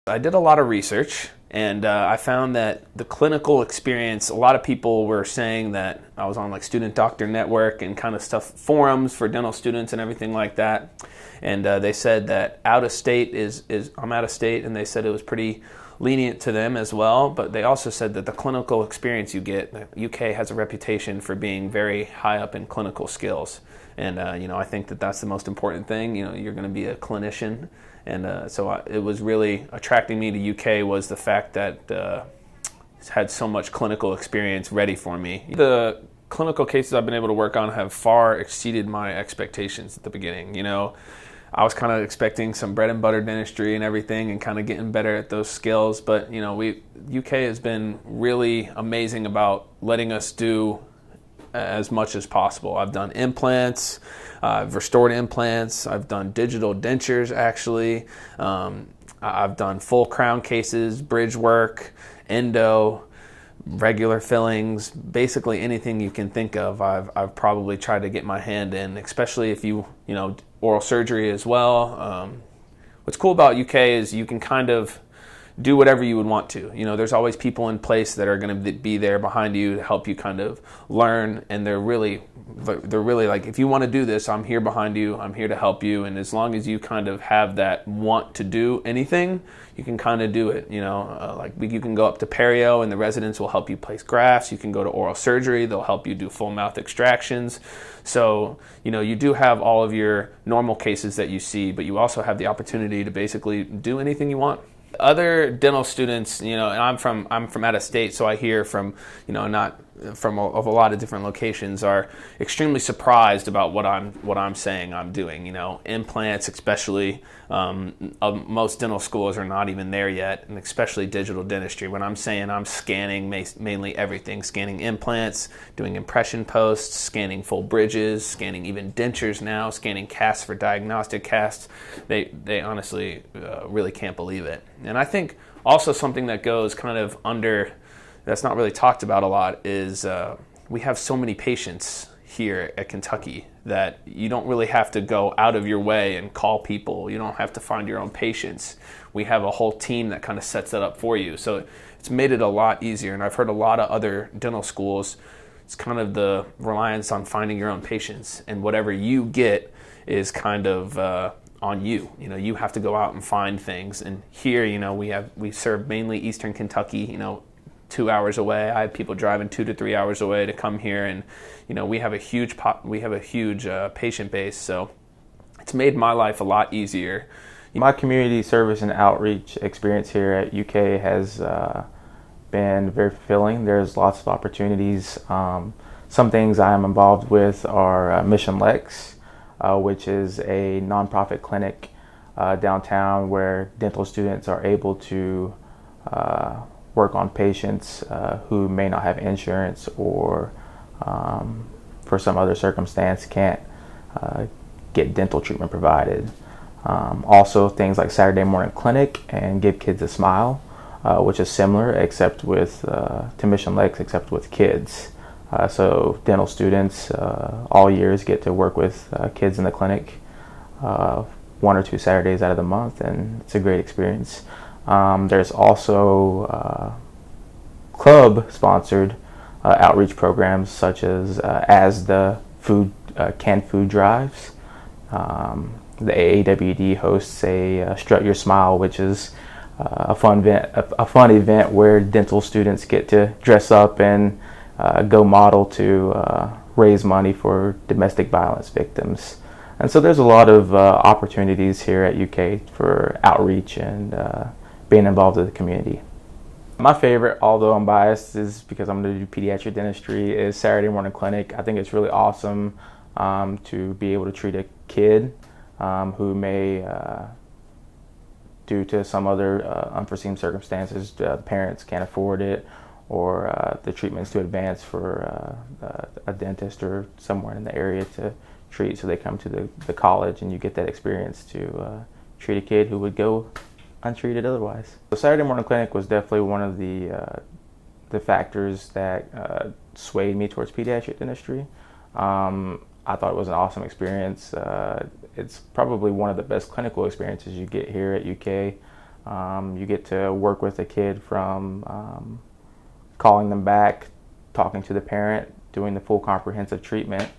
I did a lot of research, and I found that the clinical experience, a lot of people were saying that I was on like Student Doctor Network and kind of stuff, forums for dental students and everything like that. And they said that out of state I'm out of state, and they said it was pretty lenient to them as well. But they also said that the clinical experience you get, the UK has a reputation for being very high up in clinical skills. And I think that that's the most important thing. You're going to be a clinician. And so it was really attracting me to UK was the fact that it's had so much clinical experience ready for me. The clinical cases I've been able to work on have far exceeded my expectations at the beginning. I was kind of expecting some bread and butter dentistry and everything and kind of getting better at those skills. But, UK has been really amazing about letting us do as much as possible. I've done implants, I've restored implants, I've done digital dentures actually, I've done full crown cases, bridge work, endo, regular fillings, basically anything you can think of I've probably tried to get my hand in, especially if oral surgery as well. What's cool about UK is you can kind of do whatever you would want to. There's always people in place that are going to be there behind you to help you kind of learn, and they're really like, if you want to do this, I'm here behind you, I'm here to help you, and as long as you kind of have that want to do anything, you can kind of do it. Like you can go up to perio and the residents will help you place grafts. You can go to oral surgery, they'll help you do full mouth extractions. So, you do have all of your normal cases that you see, but you also have the opportunity to basically do anything you want. Other dental students, and I'm from out of state, so I hear from, not from of a lot of different locations, are extremely surprised about what I'm saying I'm doing. Implants, especially, most dental schools are not even there yet, and especially digital dentistry. When I'm saying I'm scanning mainly everything, scanning implants, doing impression posts, scanning full bridges, scanning even dentures now, scanning casts for diagnostic casts, they honestly really can't believe it. And I think also something that goes kind of under, that's not really talked about a lot, is we have so many patients here at Kentucky that you don't really have to go out of your way and call people. You don't have to find your own patients. We have a whole team that kind of sets that up for you. So it's made it a lot easier. And I've heard a lot of other dental schools, it's kind of the reliance on finding your own patients, and whatever you get is kind of on you. You have to go out and find things. And here, we serve mainly Eastern Kentucky, 2 hours away. I have people driving 2 to 3 hours away to come here, and we have a huge patient base. So it's made my life a lot easier. My community service and outreach experience here at UK has been very fulfilling. There's lots of opportunities. Some things I am involved with are Mission Lex, which is a nonprofit clinic downtown where dental students are able to work on patients who may not have insurance or for some other circumstance can't get dental treatment provided. Also things like Saturday Morning Clinic and Give Kids a Smile, which is similar except with to Mission Lex, except with kids. So dental students all years get to work with kids in the clinic 1 or 2 Saturdays out of the month, and it's a great experience. There's also club-sponsored outreach programs such as the canned food drives. The AAWD hosts a Strut Your Smile, which is a fun event where dental students get to dress up and go model to raise money for domestic violence victims. And so there's a lot of opportunities here at UK for outreach and being involved with the community. My favorite, although I'm biased, is because I'm going to do pediatric dentistry, is Saturday Morning Clinic. I think it's really awesome to be able to treat a kid who may, due to some other unforeseen circumstances, the parents can't afford it, or the treatment's too advanced for a dentist or somewhere in the area to treat, so they come to the college and you get that experience to treat a kid who would go untreated otherwise. The Saturday Morning Clinic was definitely one of the factors that swayed me towards pediatric dentistry. I thought it was an awesome experience. It's probably one of the best clinical experiences you get here at UK. You get to work with a kid from calling them back, talking to the parent, doing the full comprehensive treatment,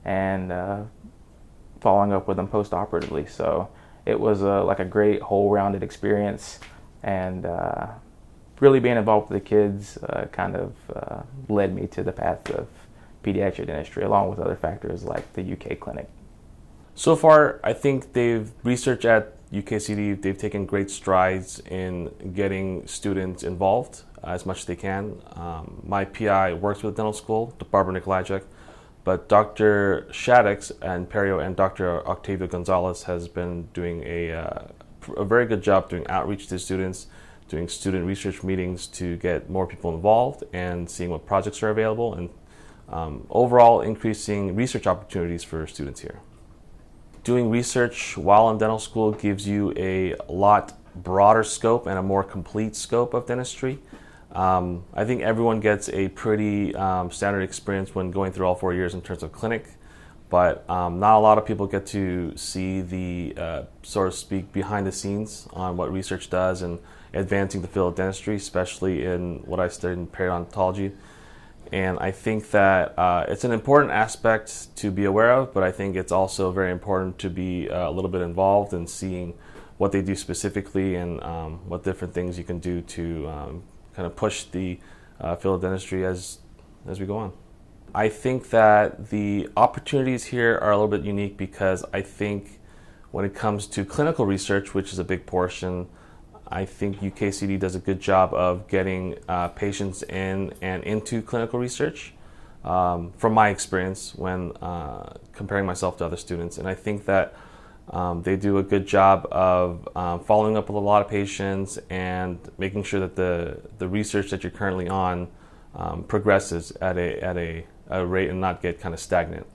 and following up with them post-operatively. So it was like a great whole-rounded experience, and really being involved with the kids kind of led me to the path of pediatric dentistry, along with other factors like the UK clinic. So far, I think research at UKCD, they've taken great strides in getting students involved as much as they can. My PI works with dental school, Barbara Nikolajczyk, but Dr. Shaddix and Perio and Dr. Octavio Gonzalez has been doing a very good job doing outreach to students, doing student research meetings to get more people involved and seeing what projects are available, and overall increasing research opportunities for students here. Doing research while in dental school gives you a lot broader scope and a more complete scope of dentistry. I think everyone gets a pretty standard experience when going through all 4 years in terms of clinic, but not a lot of people get to see the, so to speak, behind the scenes on what research does and advancing the field of dentistry, especially in what I studied in periodontology. And I think that it's an important aspect to be aware of, but I think it's also very important to be a little bit involved in seeing what they do specifically and what different things you can do to kind of push the field of dentistry as we go on. I think that the opportunities here are a little bit unique because I think when it comes to clinical research, which is a big portion, I think UKCD does a good job of getting patients in and into clinical research from my experience when comparing myself to other students. And I think that they do a good job of following up with a lot of patients and making sure that the research that you're currently on progresses at a rate and not get kind of stagnant.